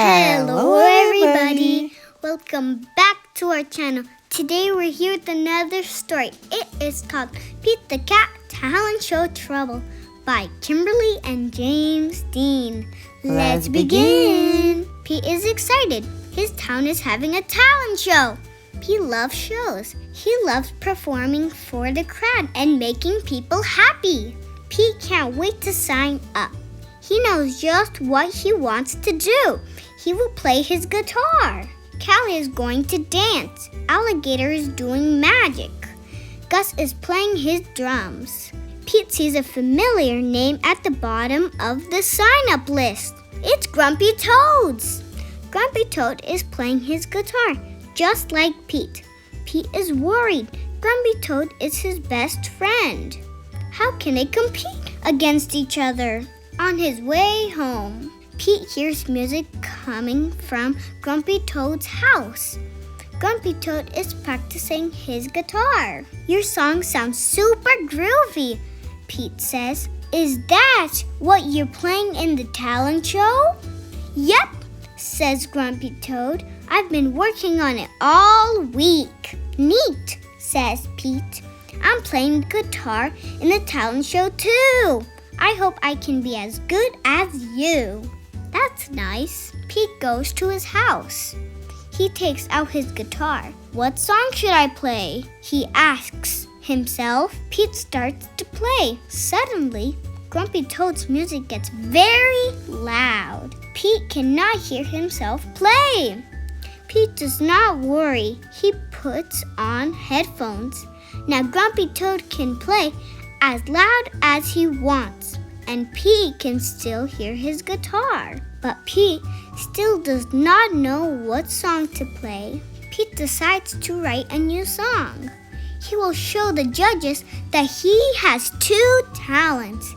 Hello everybody! Welcome back to our channel. Today we're here with another story. It is called Pete the Cat Talent Show Trouble by Kimberly and James Dean. Let's begin! Pete is excited. His town is having a talent show. Pete loves shows. He loves performing for the crowd and making people happy. Pete can't wait to sign up. He knows just what he wants to do. He will play his guitar. Callie is going to dance. Alligator is doing magic. Gus is playing his drums. Pete sees a familiar name at the bottom of the sign-up list. It's Grumpy Toads. Grumpy Toad is playing his guitar, just like Pete. Pete is worried. Grumpy Toad is his best friend. How can they compete against each other? On his way home, Pete hears music coming from Grumpy Toad's house. Grumpy Toad is practicing his guitar. Your song sounds super groovy, Pete says. Is that what you're playing in the talent show? Yep, says Grumpy Toad. I've been working on it all week. Neat, says Pete. I'm playing guitar in the talent show too. I hope I can be as good as you. That's nice. Pete goes to his house. He takes out his guitar. What song should I play? He asks himself. Pete starts to play. Suddenly, Grumpy Toad's music gets very loud. Pete cannot hear himself play. Pete does not worry. He puts on headphones. Now Grumpy Toad can play as loud as he wants, and Pete can still hear his guitar. But Pete still does not know what song to play. Pete decides to write a new song. He will show the judges that he has two talents.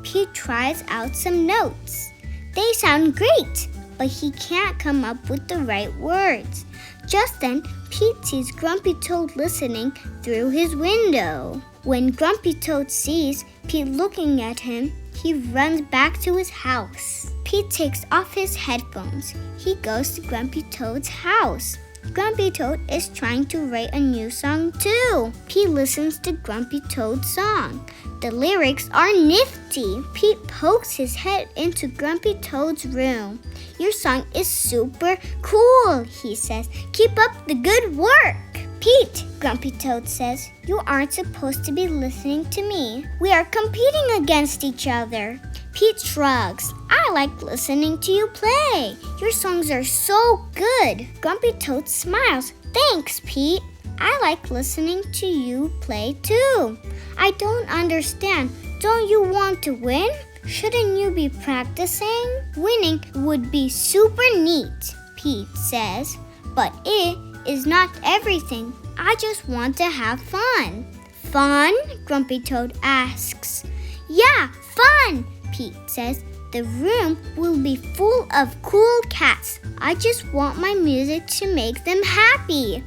Pete tries out some notes. They sound great, but he can't come up with the right words. Just then, Pete sees Grumpy Toad listening through his window. When Grumpy Toad sees Pete looking at him, he runs back to his house. Pete takes off his headphones. He goes to Grumpy Toad's house. Grumpy Toad is trying to write a new song too. Pete listens to Grumpy Toad's song. The lyrics are nifty. Pete pokes his head into Grumpy Toad's room. Your song is super cool, he says. Keep up the good work. Pete, Grumpy Toad says, you aren't supposed to be listening to me. We are competing against each other. Pete shrugs. I like listening to you play. Your songs are so good. Grumpy Toad smiles. Thanks, Pete. I like listening to you play too. I don't understand. Don't you want to win? Shouldn't you be practicing? Winning would be super neat, Pete says. But it is not everything. I just want to have fun. Fun? Grumpy Toad asks. Yeah, fun, Pete says. The room will be full of cool cats. I just want my music to make them happy.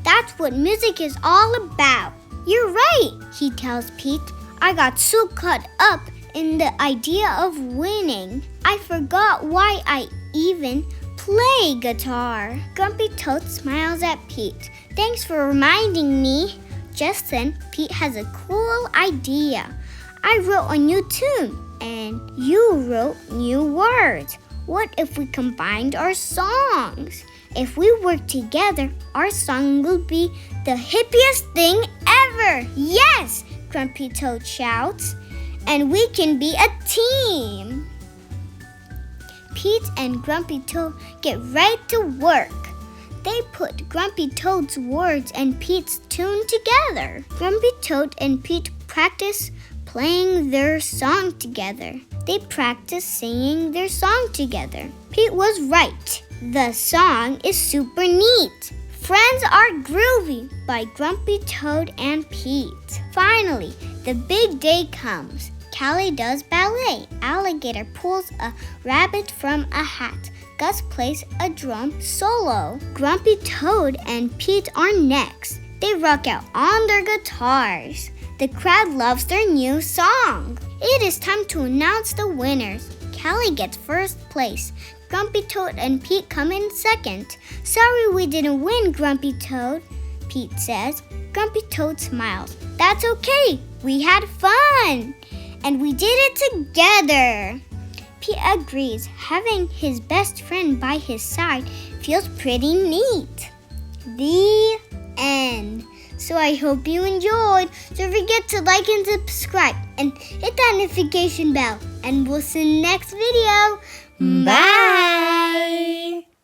That's what music is all about. You're right, he tells Pete. I got so caught up in the idea of winning, I forgot why I even play guitar. Grumpy Toad smiles at Pete. Thanks for reminding me. Just then, Pete has a cool idea. I wrote a new tune, and you wrote new words. What if we combined our songs? If we work together, our song will be the hippiest thing ever. Yes, Grumpy Toad shouts. And we can be a team. Pete and Grumpy Toad get right to work. They put Grumpy Toad's words and Pete's tune together. Grumpy Toad and Pete practice playing their song together. They practice singing their song together. Pete was right. The song is super neat. Friends Are Groovy by Grumpy Toad and Pete. Finally, the big day comes. Callie does ballet. Alligator pulls a rabbit from a hat. Gus plays a drum solo. Grumpy Toad and Pete are next. They rock out on their guitars. The crowd loves their new song. It is time to announce the winners. Callie gets first place. Grumpy Toad and Pete come in second. Sorry we didn't win, Grumpy Toad, Pete says. Grumpy Toad smiles. That's okay, we had fun, and we did it together. Pete agrees. Having his best friend by his side feels pretty neat. The end. So I hope you enjoyed. Don't forget to like and subscribe and hit that notification bell. And we'll see you next video. Bye!